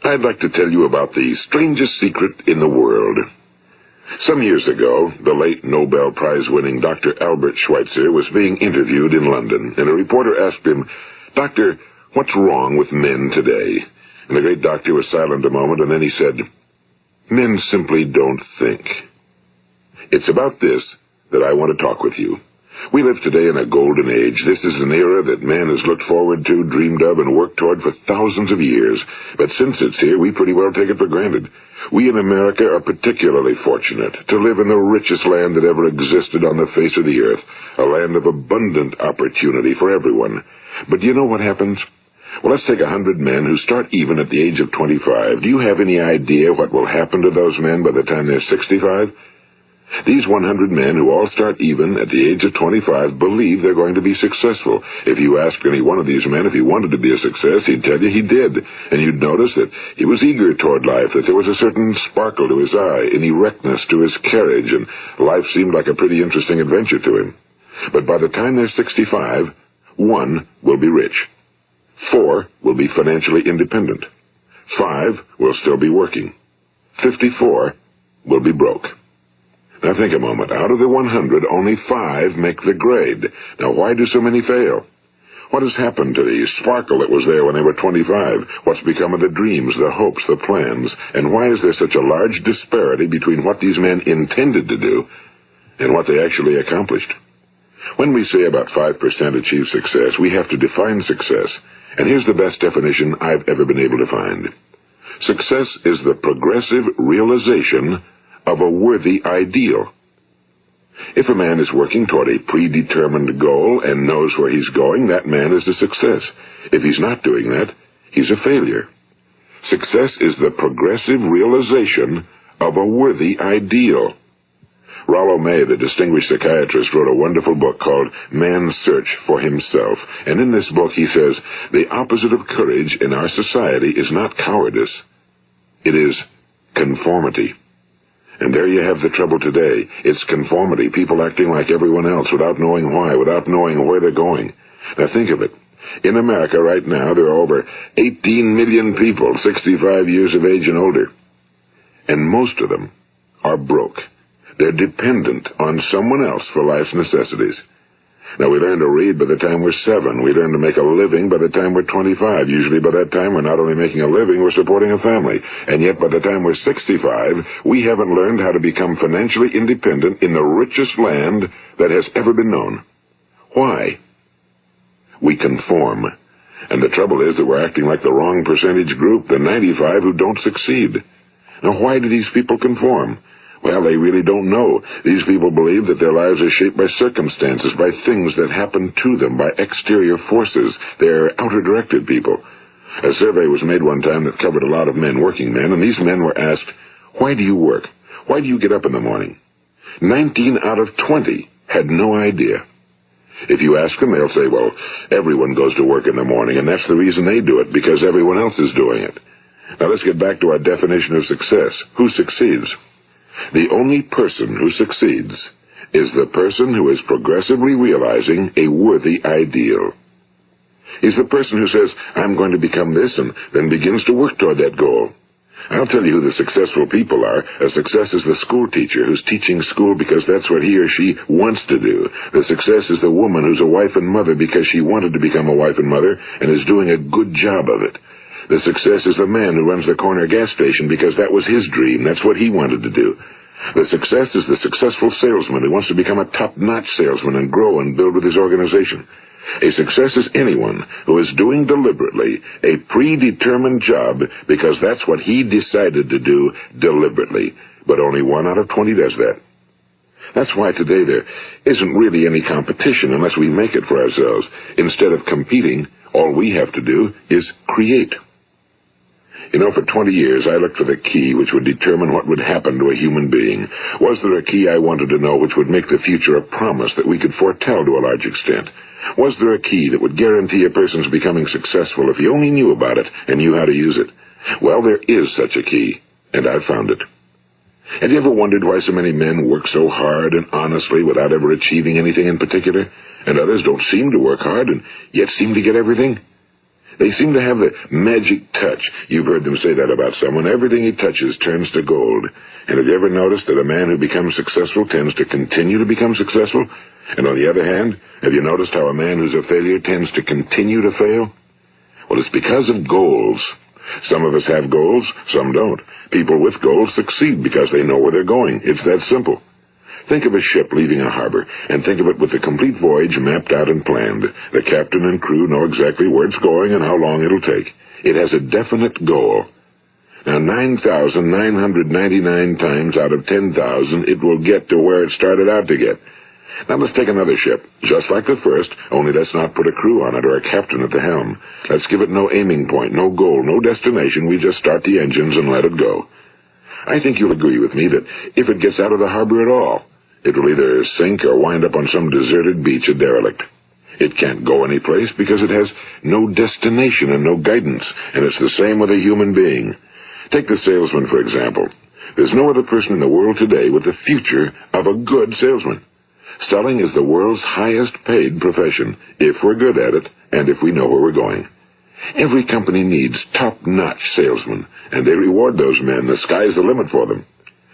I'd like to tell you about the strangest secret in the world. Some years ago, the late Nobel Prize-winning Dr. Albert Schweitzer was being interviewed in London, and a reporter asked him, "Doctor, what's wrong with men today?" And the great doctor was silent a moment, and then he said, "Men simply don't think." It's about this that I want to talk with you. We live today in a golden age. This is an era that man has looked forward to, dreamed of, and worked toward for thousands of years. But since it's here, we pretty well take it for granted. We in America are particularly fortunate to live in the richest land that ever existed on the face of the earth, a land of abundant opportunity for everyone. But do you know what happens? Well, let's take 100 men who start even at the age of 25. Do you have any idea what will happen to those men by the time they're 65? These 100 men who all start even at the age of 25 believe they're going to be successful. If you ask any one of these men if he wanted to be a success, he'd tell you he did. And you'd notice that he was eager toward life, that there was a certain sparkle to his eye, an erectness to his carriage, and life seemed like a pretty interesting adventure to him. But by the time they're 65, 1 will be rich. 4 will be financially independent. 5 will still be working. 54 will be broke. Now think a moment. Out of the 100, only 5 make the grade. Now why do so many fail? What has happened to the sparkle that was there when they were 25? What's become of the dreams, the hopes, the plans? And why is there such a large disparity between what these men intended to do and what they actually accomplished? When we say about 5% achieve success, we have to define success. And here's the best definition I've ever been able to find. Success is the progressive realization of a worthy ideal. If a man is working toward a predetermined goal and knows where he's going, that man is a success. If he's not doing that, he's a failure. Success is the progressive realization of a worthy ideal. Rollo May, the distinguished psychiatrist, wrote a wonderful book called Man's Search for Himself. And in this book he says, the opposite of courage in our society is not cowardice. It is conformity. And there you have the trouble today. It's conformity, people acting like everyone else without knowing why, without knowing where they're going. Now think of it. In America right now, there are over 18 million people 65 years of age and older. And most of them are broke. They're dependent on someone else for life's necessities. Now, we learn to read by the time we're 7. We learn to make a living by the time we're 25. Usually by that time, we're not only making a living, we're supporting a family. And yet by the time we're 65, we haven't learned how to become financially independent in the richest land that has ever been known. Why? We conform. And the trouble is that we're acting like the wrong percentage group, the 95 who don't succeed. Now, why do these people conform? Well, they really don't know. These people believe that their lives are shaped by circumstances, by things that happen to them, by exterior forces. They're outer-directed people. A survey was made one time that covered a lot of men, working men, and these men were asked, "Why do you work? Why do you get up in the morning?" 19 out of 20 had no idea. If you ask them, they'll say, well, everyone goes to work in the morning, and that's the reason they do it, because everyone else is doing it. Now let's get back to our definition of success. Who succeeds? The only person who succeeds is the person who is progressively realizing a worthy ideal. He's the person who says, I'm going to become this, and then begins to work toward that goal. I'll tell you who the successful people are. A success is the school teacher who's teaching school because that's what he or she wants to do. The success is the woman who's a wife and mother because she wanted to become a wife and mother and is doing a good job of it. The success is the man who runs the corner gas station because that was his dream. That's what he wanted to do. The success is the successful salesman who wants to become a top-notch salesman and grow and build with his organization. A success is anyone who is doing deliberately a predetermined job because that's what he decided to do deliberately. But only 1 out of 20 does that. That's why today there isn't really any competition unless we make it for ourselves. Instead of competing, all we have to do is create. You know, for 20 years, I looked for the key which would determine what would happen to a human being. Was there a key I wanted to know which would make the future a promise that we could foretell to a large extent? Was there a key that would guarantee a person's becoming successful if he only knew about it and knew how to use it? Well, there is such a key, and I've found it. Have you ever wondered why so many men work so hard and honestly without ever achieving anything in particular, and others don't seem to work hard and yet seem to get everything? They seem to have the magic touch. You've heard them say that about someone. Everything he touches turns to gold. And have you ever noticed that a man who becomes successful tends to continue to become successful? And on the other hand, have you noticed how a man who's a failure tends to continue to fail? Well, it's because of goals. Some of us have goals, some don't. People with goals succeed because they know where they're going. It's that simple. Think of a ship leaving a harbor, and think of it with the complete voyage mapped out and planned. The captain and crew know exactly where it's going and how long it'll take. It has a definite goal. Now, 9,999 times out of 10,000, it will get to where it started out to get. Now, let's take another ship, just like the first, only let's not put a crew on it or a captain at the helm. Let's give it no aiming point, no goal, no destination. We just start the engines and let it go. I think you'll agree with me that if it gets out of the harbor at all, it will either sink or wind up on some deserted beach, a derelict. It can't go anyplace because it has no destination and no guidance, and it's the same with a human being. Take the salesman, for example. There's no other person in the world today with the future of a good salesman. Selling is the world's highest-paid profession, if we're good at it and if we know where we're going. Every company needs top-notch salesmen, and they reward those men. The sky's the limit for them.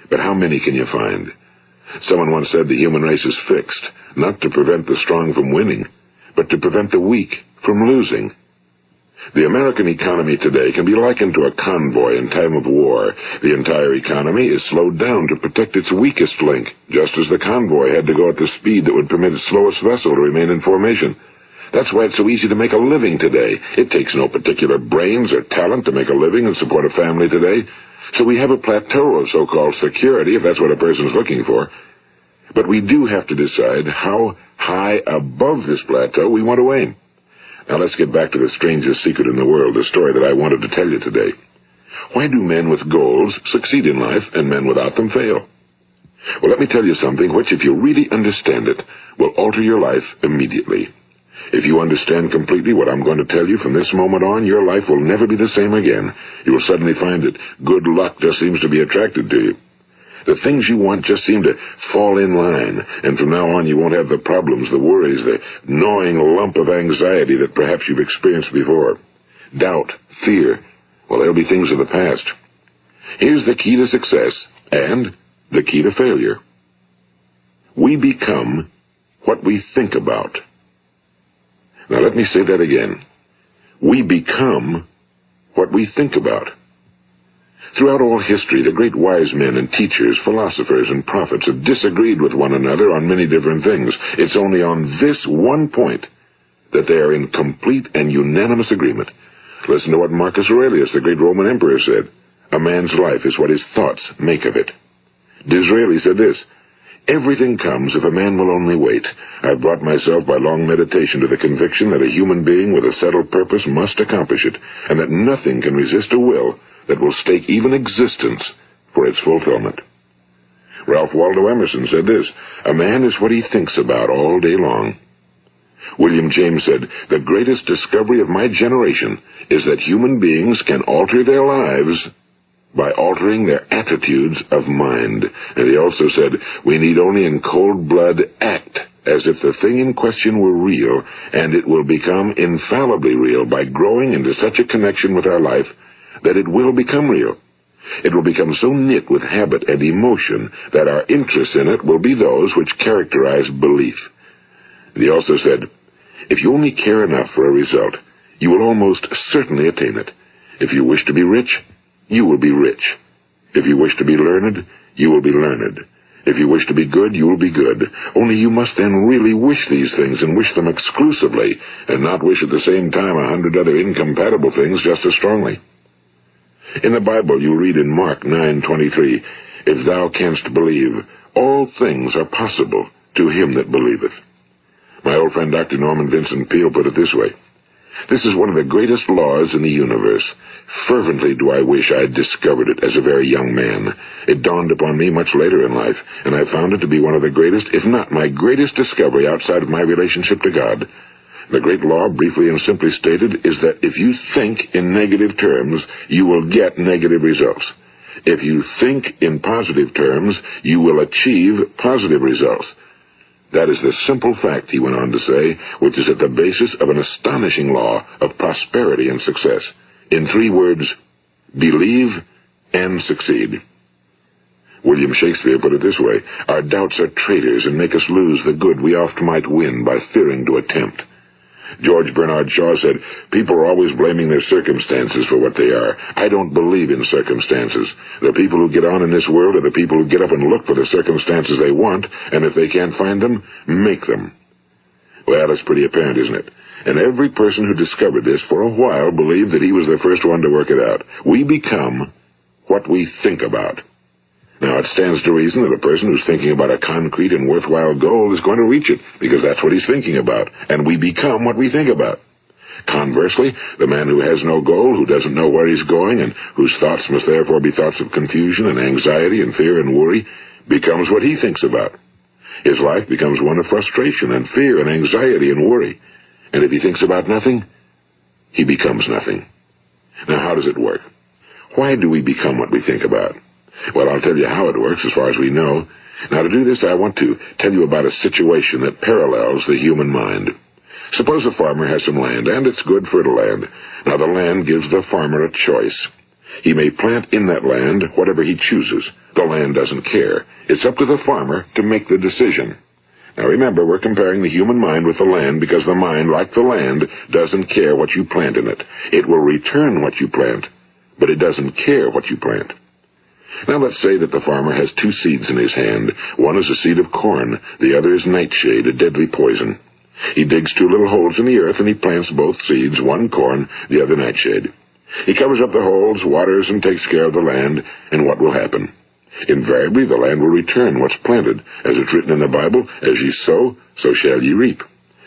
But how many can you find? Someone once said the human race is fixed, not to prevent the strong from winning, but to prevent the weak from losing. The American economy today can be likened to a convoy in time of war. The entire economy is slowed down to protect its weakest link, just as the convoy had to go at the speed that would permit its slowest vessel to remain in formation. That's why it's so easy to make a living today. It takes no particular brains or talent to make a living and support a family today. So we have a plateau of so-called security, if that's what a person's looking for. But we do have to decide how high above this plateau we want to aim. Now let's get back to the strangest secret in the world, the story that I wanted to tell you today. Why do men with goals succeed in life and men without them fail? Well, let me tell you something which, if you really understand it, will alter your life immediately. If you understand completely what I'm going to tell you from this moment on, your life will never be the same again. You will suddenly find that good luck just seems to be attracted to you. The things you want just seem to fall in line, and from now on you won't have the problems, the worries, the gnawing lump of anxiety that perhaps you've experienced before. Doubt, fear, well, they'll be things of the past. Here's the key to success and the key to failure. We become what we think about. Now let me say that again. We become what we think about. Throughout all history, the great wise men and teachers, philosophers and prophets have disagreed with one another on many different things. It's only on this one point that they are in complete and unanimous agreement. Listen to what Marcus Aurelius, the great Roman emperor, said. A man's life is what his thoughts make of it. Disraeli said this. Everything comes if a man will only wait. I've brought myself by long meditation to the conviction that a human being with a settled purpose must accomplish it, and that nothing can resist a will that will stake even existence for its fulfillment. Ralph Waldo Emerson said this, a man is what he thinks about all day long. William James said, the greatest discovery of my generation is that human beings can alter their lives by altering their attitudes of mind. And he also said, we need only in cold blood act as if the thing in question were real, and it will become infallibly real by growing into such a connection with our life that it will become real. It will become so knit with habit and emotion that our interest in it will be those which characterize belief. And he also said, if you only care enough for a result, you will almost certainly attain it. If you wish to be rich, you will be rich. If you wish to be learned, you will be learned. If you wish to be good, you will be good. Only you must then really wish these things, and wish them exclusively, and not wish at the same time 100 other incompatible things just as strongly. In the Bible, you read in Mark 9:23, if thou canst believe, all things are possible to him that believeth. My old friend Dr. Norman Vincent Peale put it this way, this is one of the greatest laws in the universe. Fervently do I wish I had discovered it as a very young man. It dawned upon me much later in life, and I found it to be one of the greatest, if not my greatest discovery outside of my relationship to God. The great law, briefly and simply stated, is that if you think in negative terms, you will get negative results. If you think in positive terms, you will achieve positive results. That is the simple fact, he went on to say, which is at the basis of an astonishing law of prosperity and success. In 3 words, believe and succeed. William Shakespeare put it this way, our doubts are traitors and make us lose the good we oft might win by fearing to attempt. George Bernard Shaw said, people are always blaming their circumstances for what they are. I don't believe in circumstances. The people who get on in this world are the people who get up and look for the circumstances they want, and if they can't find them, make them. Well, it's pretty apparent, isn't it? And every person who discovered this for a while believed that he was the first one to work it out. We become what we think about. Now, it stands to reason that a person who's thinking about a concrete and worthwhile goal is going to reach it, because that's what he's thinking about, and we become what we think about. Conversely, the man who has no goal, who doesn't know where he's going, and whose thoughts must therefore be thoughts of confusion and anxiety and fear and worry, becomes what he thinks about. His life becomes one of frustration and fear and anxiety and worry. And if he thinks about nothing, he becomes nothing. Now, how does it work? Why do we become what we think about? Well, I'll tell you how it works as far as we know. Now, to do this, I want to tell you about a situation that parallels the human mind. Suppose a farmer has some land, and it's good fertile land. Now, the land gives the farmer a choice. He may plant in that land whatever he chooses. The land doesn't care. It's up to the farmer to make the decision. Now, remember, we're comparing the human mind with the land because the mind, like the land, doesn't care what you plant in it. It will return what you plant, but it doesn't care what you plant. Now let's say that the farmer has 2 seeds in his hand. One is a seed of corn, the other is nightshade, a deadly poison. He digs 2 little holes in the earth and he plants both seeds, one corn, the other nightshade. He covers up the holes, waters, and takes care of the land, and what will happen? Invariably the land will return what's planted. As it's written in the Bible, as ye sow, so shall ye reap.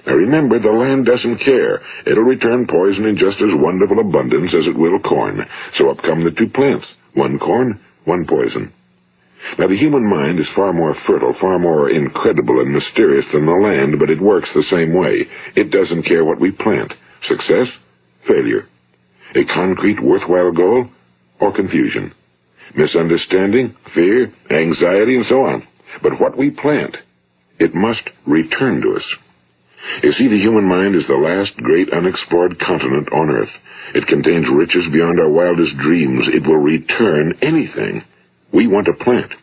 Now remember, the land doesn't care. It'll return poison in just as wonderful abundance as it will corn. So up come the 2 plants, one corn, one poison. Now, the human mind is far more fertile, far more incredible and mysterious than the land, but it works the same way. It doesn't care what we plant. Success, failure. A concrete, worthwhile goal, or confusion. Misunderstanding, fear, anxiety, and so on. But what we plant, it must return to us. You see, the human mind is the last great unexplored continent on Earth. It contains riches beyond our wildest dreams. It will return anything we want to plant.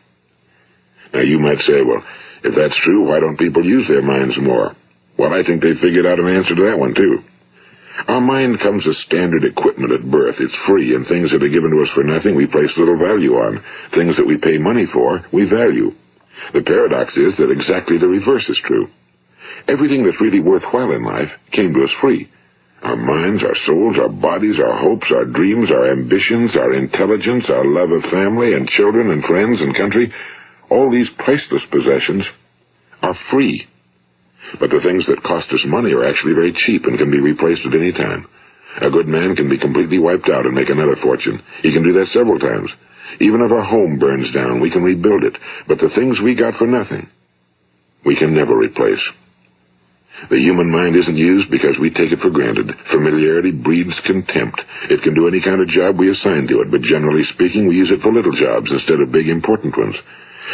Now, you might say, well, if that's true, why don't people use their minds more? Well, I think they figured out an answer to that one, too. Our mind comes as standard equipment at birth. It's free, and things that are given to us for nothing we place little value on. Things that we pay money for, we value. The paradox is that exactly the reverse is true. Everything that's really worthwhile in life came to us free. Our minds, our souls, our bodies, our hopes, our dreams, our ambitions, our intelligence, our love of family and children and friends and country, all these priceless possessions are free. But the things that cost us money are actually very cheap and can be replaced at any time. A good man can be completely wiped out and make another fortune. He can do that several times. Even if our home burns down, we can rebuild it. But the things we got for nothing, we can never replace. The human mind isn't used because we take it for granted. Familiarity breeds contempt. It can do any kind of job we assign to it, but generally speaking, we use it for little jobs instead of big, important ones.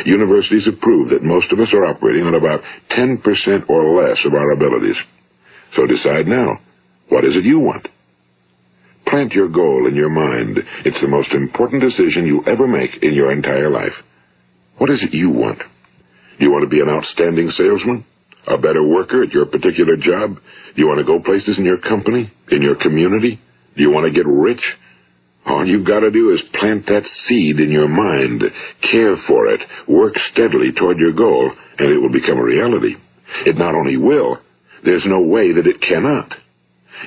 Universities have proved that most of us are operating on about 10% or less of our abilities. So decide now, what is it you want? Plant your goal in your mind. It's the most important decision you'll ever make in your entire life. What is it you want? Do you want to be an outstanding salesman? A better worker at your particular job? Do you want to go places in your company? In your community? Do you want to get rich? All you've got to do is plant that seed in your mind, care for it, work steadily toward your goal, and it will become a reality. It not only will, there's no way that it cannot.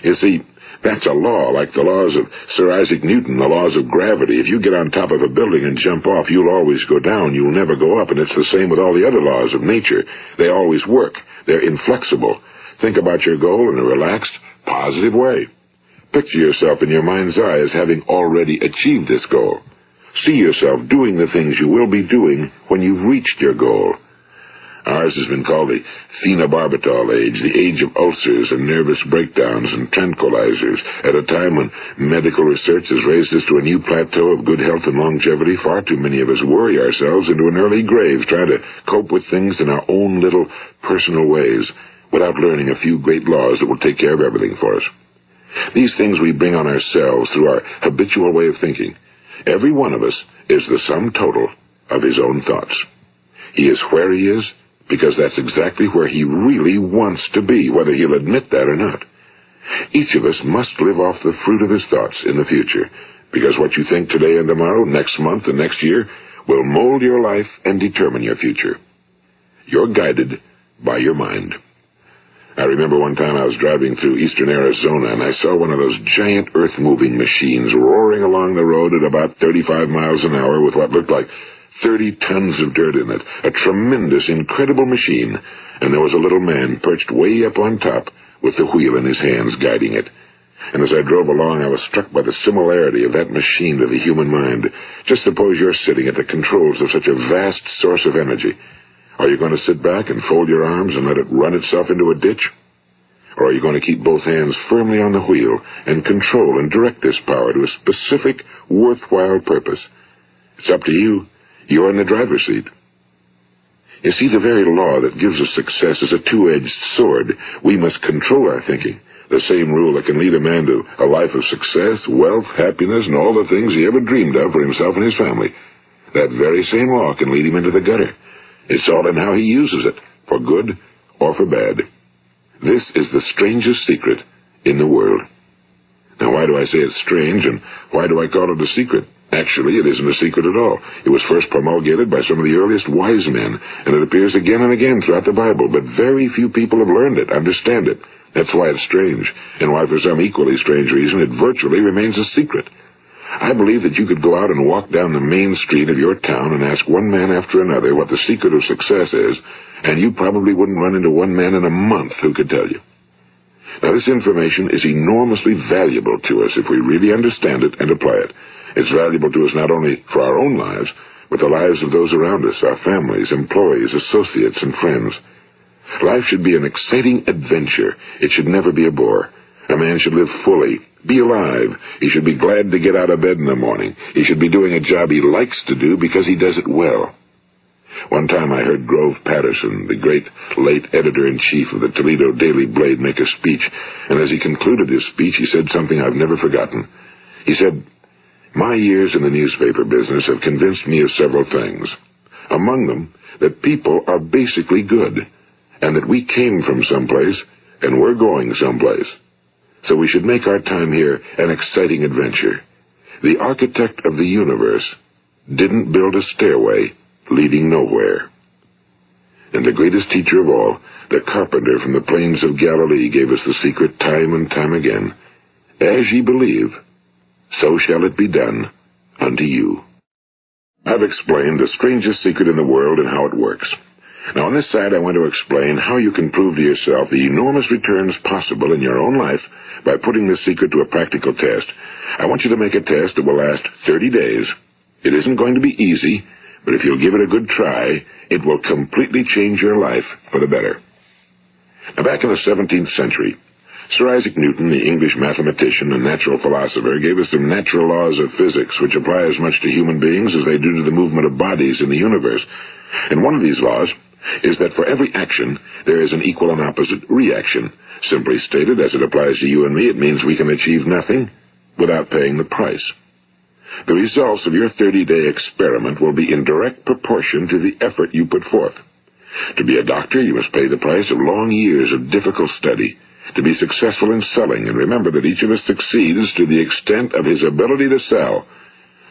You see, that's a law, like the laws of Sir Isaac Newton, the laws of gravity. If you get on top of a building and jump off, you'll always go down. You'll never go up, and it's the same with all the other laws of nature. They always work. They're inflexible. Think about your goal in a relaxed, positive way. Picture yourself in your mind's eye as having already achieved this goal. See yourself doing the things you will be doing when you've reached your goal. Ours has been called the phenobarbital age, the age of ulcers and nervous breakdowns and tranquilizers, at a time when medical research has raised us to a new plateau of good health and longevity. Far too many of us worry ourselves into an early grave trying to cope with things in our own little personal ways without learning a few great laws that will take care of everything for us. These things we bring on ourselves through our habitual way of thinking. Every one of us is the sum total of his own thoughts. He is where he is because that's exactly where he really wants to be, whether he'll admit that or not. Each of us must live off the fruit of his thoughts in the future, because what you think today and tomorrow, next month and next year, will mold your life and determine your future. You're guided by your mind. I remember one time I was driving through eastern Arizona, and I saw one of those giant earth-moving machines roaring along the road at about 35 miles an hour with what looked like 30 tons of dirt in it. A tremendous, incredible machine, and there was a little man perched way up on top with the wheel in his hands guiding it. And as I drove along, I was struck by the similarity of that machine to the human mind. Just suppose you're sitting at the controls of such a vast source of energy. Are you going to sit back and fold your arms and let it run itself into a ditch? Or are you going to keep both hands firmly on the wheel and control and direct this power to a specific, worthwhile purpose? It's up to you. You're in the driver's seat. You see, the very law that gives us success is a two-edged sword. We must control our thinking. The same rule that can lead a man to a life of success, wealth, happiness, and all the things he ever dreamed of for himself and his family. That very same law can lead him into the gutter. It's all in how he uses it, for good or for bad. This is the strangest secret in the world. Now, why do I say it's strange, and why do I call it a secret? Actually, it isn't a secret at all. It was first promulgated by some of the earliest wise men, and it appears again and again throughout the Bible, but very few people have learned it, understand it. That's why it's strange, and why for some equally strange reason it virtually remains a secret. I believe that you could go out and walk down the main street of your town and ask one man after another what the secret of success is, and you probably wouldn't run into one man in a month who could tell you. Now, this information is enormously valuable to us if we really understand it and apply it. It's valuable to us not only for our own lives, but the lives of those around us, our families, employees, associates, and friends. Life should be an exciting adventure. It should never be a bore. A man should live fully, be alive. He should be glad to get out of bed in the morning. He should be doing a job he likes to do because he does it well. One time I heard Grove Patterson, the great late editor-in-chief of the Toledo Daily Blade, make a speech, and as he concluded his speech, he said something I've never forgotten. He said, "My years in the newspaper business have convinced me of several things. Among them, that people are basically good, and that we came from someplace, and we're going someplace. So we should make our time here an exciting adventure. The architect of the universe didn't build a stairway leading nowhere." And the greatest teacher of all, the carpenter from the plains of Galilee, gave us the secret time and time again. As ye believe, so shall it be done unto you. I've explained the strangest secret in the world and how it works. Now, on this side, I want to explain how you can prove to yourself the enormous returns possible in your own life by putting this secret to a practical test. I want you to make a test that will last 30 days. It isn't going to be easy, but if you'll give it a good try, it will completely change your life for the better. Now, back in the 17th century, Sir Isaac Newton, the English mathematician and natural philosopher, gave us some natural laws of physics which apply as much to human beings as they do to the movement of bodies in the universe. And one of these laws is that for every action, there is an equal and opposite reaction. Simply stated, as it applies to you and me, it means we can achieve nothing without paying the price. The results of your 30-day experiment will be in direct proportion to the effort you put forth. To be a doctor, you must pay the price of long years of difficult study. To be successful in selling, and remember that each of us succeeds to the extent of his ability to sell.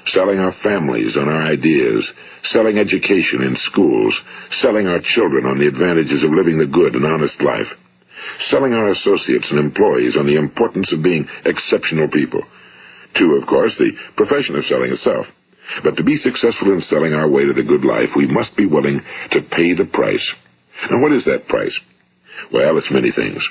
Selling our families on our ideas, selling education in schools, selling our children on the advantages of living the good and honest life, selling our associates and employees on the importance of being exceptional people. To, of course, the profession of selling itself. But to be successful in selling our way to the good life, we must be willing to pay the price. And what is that price? Well, it's many things.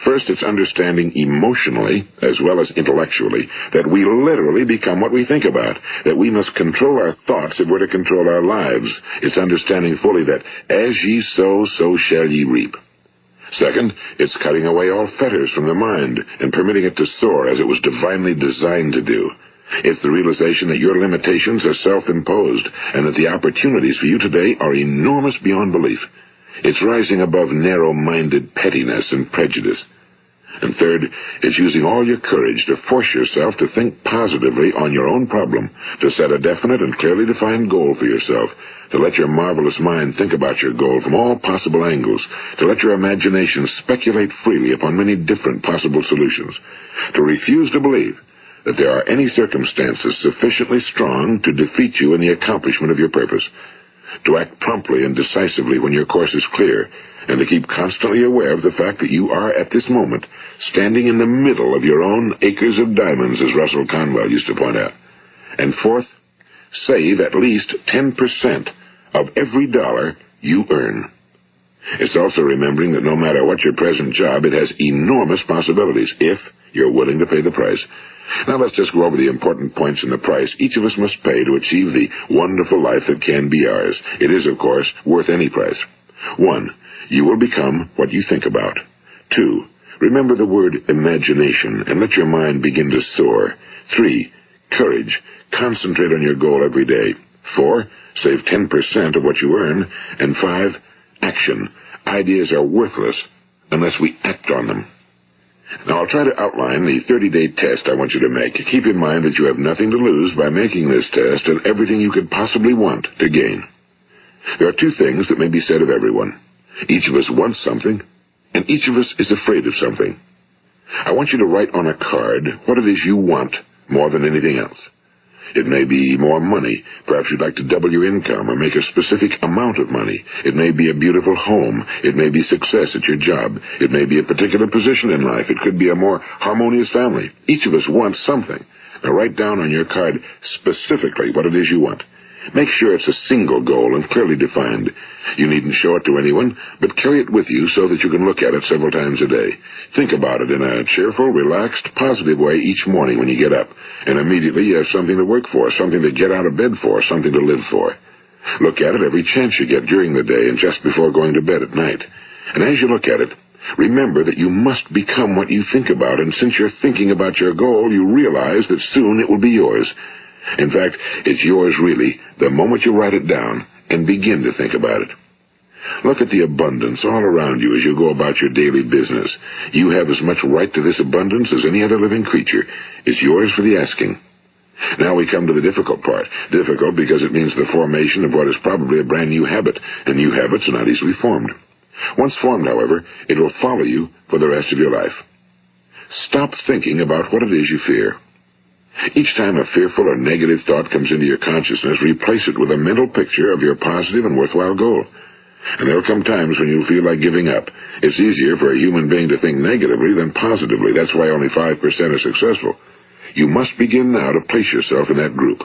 First, it's understanding emotionally, as well as intellectually, that we literally become what we think about, that we must control our thoughts if we're to control our lives. It's understanding fully that as ye sow, so shall ye reap. Second, it's cutting away all fetters from the mind and permitting it to soar as it was divinely designed to do. It's the realization that your limitations are self-imposed and that the opportunities for you today are enormous beyond belief. It's rising above narrow-minded pettiness and prejudice. And third, it's using all your courage to force yourself to think positively on your own problem, to set a definite and clearly defined goal for yourself, to let your marvelous mind think about your goal from all possible angles, to let your imagination speculate freely upon many different possible solutions, to refuse to believe that there are any circumstances sufficiently strong to defeat you in the accomplishment of your purpose, to act promptly and decisively when your course is clear, and to keep constantly aware of the fact that you are, at this moment, standing in the middle of your own acres of diamonds, as Russell Conwell used to point out. And fourth, save at least 10% of every dollar you earn. It's also remembering that no matter what your present job, it has enormous possibilities, if you're willing to pay the price. Now let's just go over the important points in the price each of us must pay to achieve the wonderful life that can be ours. It is, of course, worth any price. 1. You will become what you think about. 2. Remember the word imagination and let your mind begin to soar. 3. Courage. Concentrate on your goal every day. 4. Save 10% of what you earn. And 5. Action. Ideas are worthless unless we act on them. Now, I'll try to outline the 30-day test I want you to make. Keep in mind that you have nothing to lose by making this test and everything you could possibly want to gain. There are two things that may be said of everyone. Each of us wants something, and each of us is afraid of something. I want you to write on a card what it is you want more than anything else. It may be more money. Perhaps you'd like to double your income or make a specific amount of money. It may be a beautiful home. It may be success at your job. It may be a particular position in life. It could be a more harmonious family. Each of us wants something. Now write down on your card specifically what it is you want. Make sure it's a single goal and clearly defined. You needn't show it to anyone, but carry it with you so that you can look at it several times a day. Think about it in a cheerful, relaxed, positive way each morning when you get up, and immediately you have something to work for, something to get out of bed for, something to live for. Look at it every chance you get during the day and just before going to bed at night. And as you look at it, remember that you must become what you think about, and since you're thinking about your goal, you realize that soon it will be yours. In fact, it's yours really the moment you write it down and begin to think about it. Look at the abundance all around you as you go about your daily business. You have as much right to this abundance as any other living creature. It's yours for the asking. Now we come to the difficult part. Difficult because it means the formation of what is probably a brand new habit, and new habits are not easily formed. Once formed, however, it will follow you for the rest of your life. Stop thinking about what it is you fear. Each time a fearful or negative thought comes into your consciousness, replace it with a mental picture of your positive and worthwhile goal. And there will come times when you'll feel like giving up. It's easier for a human being to think negatively than positively. That's why only 5% are successful. You must begin now to place yourself in that group.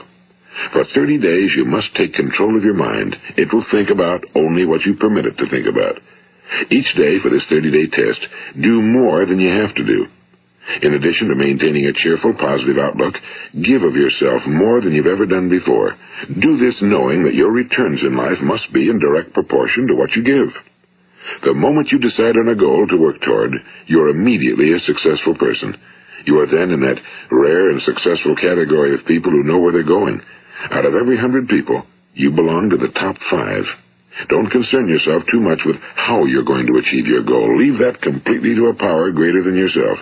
For 30 days, you must take control of your mind. It will think about only what you permit it to think about. Each day for this 30-day test, do more than you have to do. In addition to maintaining a cheerful, positive outlook, give of yourself more than you've ever done before. Do this knowing that your returns in life must be in direct proportion to what you give. The moment you decide on a goal to work toward, you're immediately a successful person. You are then in that rare and successful category of people who know where they're going. Out of every 100 people, you belong to the top 5. Don't concern yourself too much with how you're going to achieve your goal. Leave that completely to a power greater than yourself.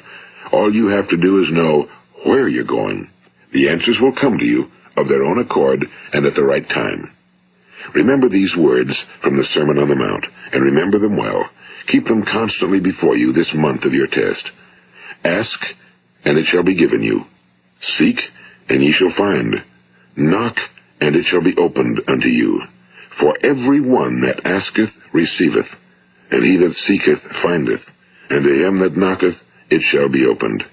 All you have to do is know where you're going. The answers will come to you of their own accord and at the right time. Remember these words from the Sermon on the Mount, and remember them well. Keep them constantly before you this month of your test. Ask, and it shall be given you. Seek, and ye shall find. Knock, and it shall be opened unto you. For every one that asketh receiveth, and he that seeketh findeth, and to him that knocketh it shall be opened.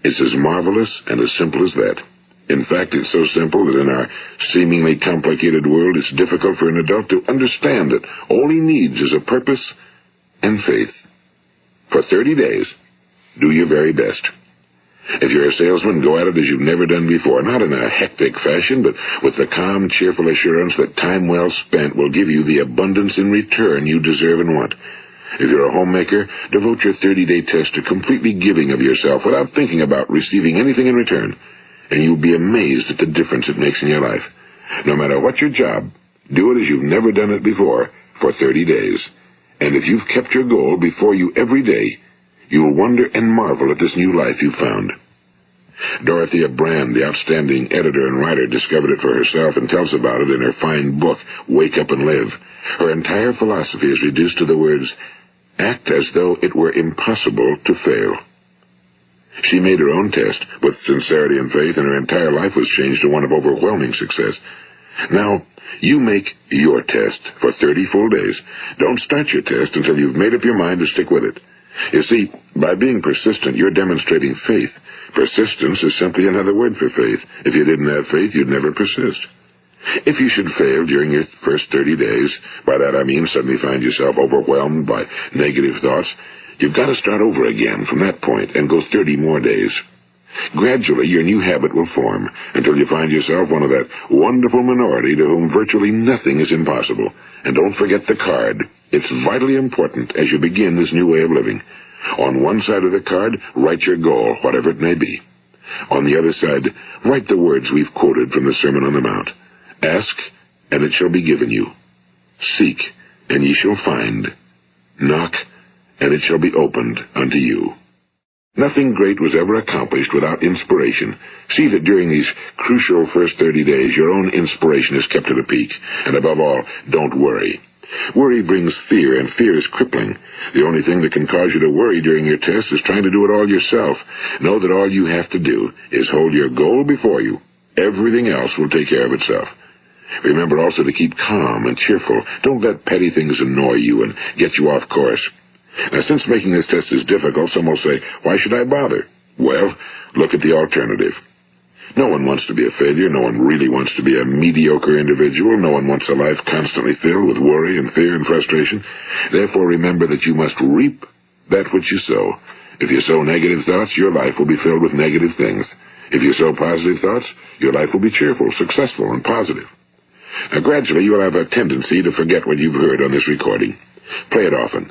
It's as marvelous and as simple as that. In fact, it's so simple that in our seemingly complicated world, it's difficult for an adult to understand that all he needs is a purpose and faith. For 30 days, do your very best. If you're a salesman, go at it as you've never done before, not in a hectic fashion, but with the calm, cheerful assurance that time well spent will give you the abundance in return you deserve and want. If you're a homemaker, devote your 30-day test to completely giving of yourself without thinking about receiving anything in return, and you'll be amazed at the difference it makes in your life. No matter what your job, do it as you've never done it before for 30 days. And if you've kept your goal before you every day, you'll wonder and marvel at this new life you've found. Dorothea Brand, the outstanding editor and writer, discovered it for herself and tells about it in her fine book, Wake Up and Live. Her entire philosophy is reduced to the words, act as though it were impossible to fail. She made her own test with sincerity and faith, and her entire life was changed to one of overwhelming success. Now, you make your test for 30 full days. Don't start your test until you've made up your mind to stick with it. You see, by being persistent, you're demonstrating faith. Persistence is simply another word for faith. If you didn't have faith, you'd never persist. If you should fail during your first 30 days, by that I mean suddenly find yourself overwhelmed by negative thoughts, you've got to start over again from that point and go 30 more days. Gradually, your new habit will form until you find yourself one of that wonderful minority to whom virtually nothing is impossible. And don't forget the card. It's vitally important as you begin this new way of living. On one side of the card, write your goal, whatever it may be. On the other side, write the words we've quoted from the Sermon on the Mount. Ask, and it shall be given you. Seek, and ye shall find. Knock, and it shall be opened unto you. Nothing great was ever accomplished without inspiration. See that during these crucial first 30 days, your own inspiration is kept at a peak. And above all, don't worry. Worry brings fear, and fear is crippling. The only thing that can cause you to worry during your test is trying to do it all yourself. Know that all you have to do is hold your goal before you. Everything else will take care of itself. Remember also to keep calm and cheerful. Don't let petty things annoy you and get you off course. Now, since making this test is difficult, some will say, why should I bother? Well, look at the alternative. No one wants to be a failure. No one really wants to be a mediocre individual. No one wants a life constantly filled with worry and fear and frustration. Therefore, remember that you must reap that which you sow. If you sow negative thoughts, your life will be filled with negative things. If you sow positive thoughts, your life will be cheerful, successful, and positive. Now, gradually, you will have a tendency to forget what you've heard on this recording. Play it often.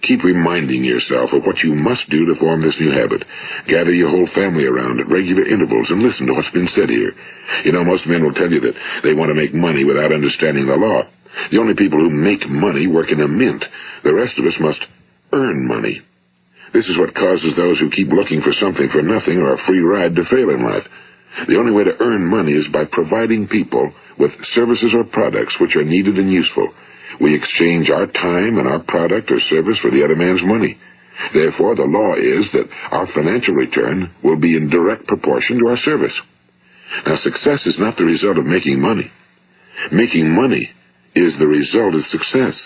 Keep reminding yourself of what you must do to form this new habit. Gather your whole family around at regular intervals and listen to what's been said here. You know, most men will tell you that they want to make money without understanding the law. The only people who make money work in a mint. The rest of us must earn money. This is what causes those who keep looking for something for nothing or a free ride to fail in life. The only way to earn money is by providing people with services or products which are needed and useful. We exchange our time and our product or service for the other man's money. Therefore, the law is that our financial return will be in direct proportion to our service. Now, success is not the result of making money. Making money is the result of success,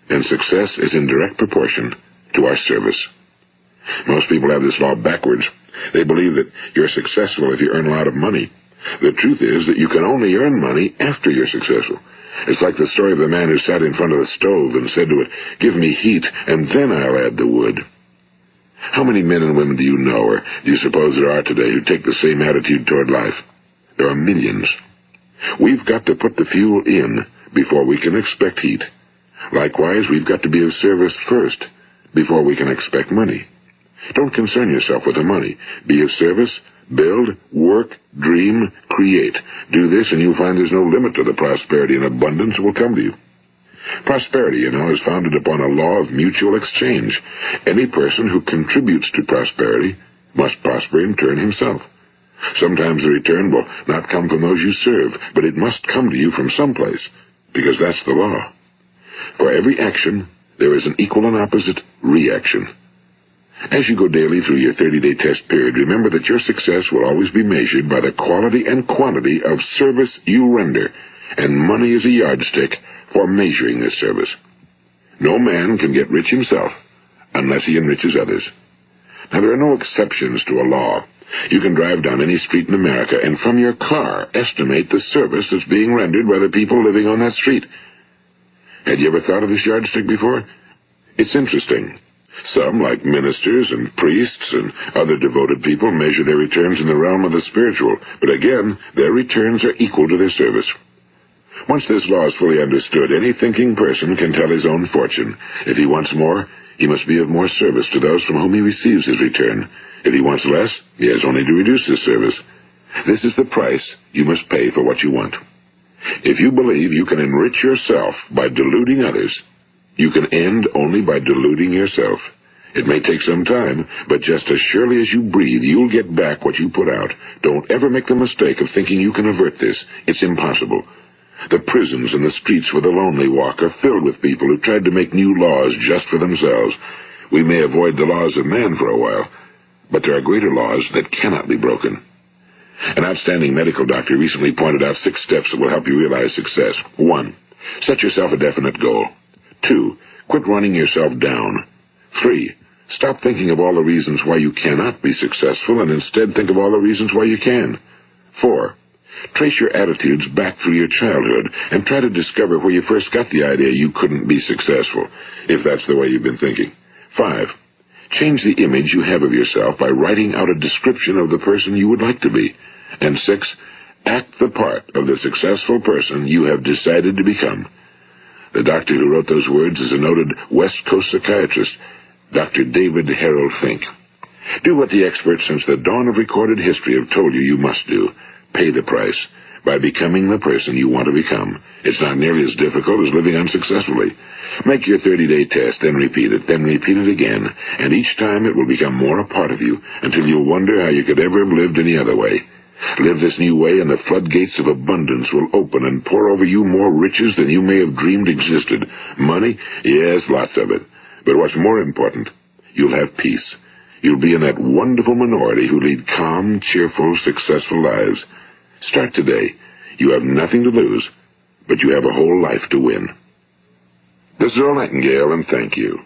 and success is in direct proportion to our service. Most people have this law backwards. They believe that you're successful if you earn a lot of money. The truth is that you can only earn money after you're successful. It's like the story of the man who sat in front of the stove and said to it, "Give me heat, and then I'll add the wood." How many men and women do you know, or do you suppose there are today, who take the same attitude toward life? There are millions. We've got to put the fuel in before we can expect heat. Likewise, we've got to be of service first before we can expect money. Don't concern yourself with the money. Be of service. Build, work, dream, create. Do this, and you'll find there's no limit to the prosperity and abundance that will come to you. Prosperity, you know, is founded upon a law of mutual exchange. Any person who contributes to prosperity must prosper in turn himself. Sometimes the return will not come from those you serve, but it must come to you from someplace, because that's the law. For every action, there is an equal and opposite reaction. As you go daily through your 30-day test period, remember that your success will always be measured by the quality and quantity of service you render, and money is a yardstick for measuring this service. No man can get rich himself unless he enriches others. Now, there are no exceptions to a law. You can drive down any street in America and from your car estimate the service that's being rendered by the people living on that street. Had you ever thought of this yardstick before? It's interesting. Some, like ministers and priests and other devoted people, measure their returns in the realm of the spiritual, but again, their returns are equal to their service. Once this law is fully understood, any thinking person can tell his own fortune. If he wants more, he must be of more service to those from whom he receives his return. If he wants less, he has only to reduce his service. This is the price you must pay for what you want. If you believe you can enrich yourself by deluding others, you can end only by deluding yourself. It may take some time, but just as surely as you breathe, you'll get back what you put out. Don't ever make the mistake of thinking you can avert this. It's impossible. The prisons and the streets where the lonely walk are filled with people who tried to make new laws just for themselves. We may avoid the laws of man for a while, but there are greater laws that cannot be broken. An outstanding medical doctor recently pointed out 6 steps that will help you realize success. 1. Set yourself a definite goal. 2. Quit running yourself down. 3. Stop thinking of all the reasons why you cannot be successful and instead think of all the reasons why you can. 4. Trace your attitudes back through your childhood and try to discover where you first got the idea you couldn't be successful, if that's the way you've been thinking. 5. Change the image you have of yourself by writing out a description of the person you would like to be. And 6. Act the part of the successful person you have decided to become. The doctor who wrote those words is a noted West Coast psychiatrist, Dr. David Harold Fink. Do what the experts since the dawn of recorded history have told you must do. Pay the price by becoming the person you want to become. It's not nearly as difficult as living unsuccessfully. Make your 30-day test, then repeat it again, and each time it will become more a part of you until you'll wonder how you could ever have lived any other way. Live this new way, and the floodgates of abundance will open and pour over you more riches than you may have dreamed existed. Money? Yes, lots of it. But what's more important, you'll have peace. You'll be in that wonderful minority who lead calm, cheerful, successful lives. Start today. You have nothing to lose, but you have a whole life to win. This is Earl Nightingale, and thank you.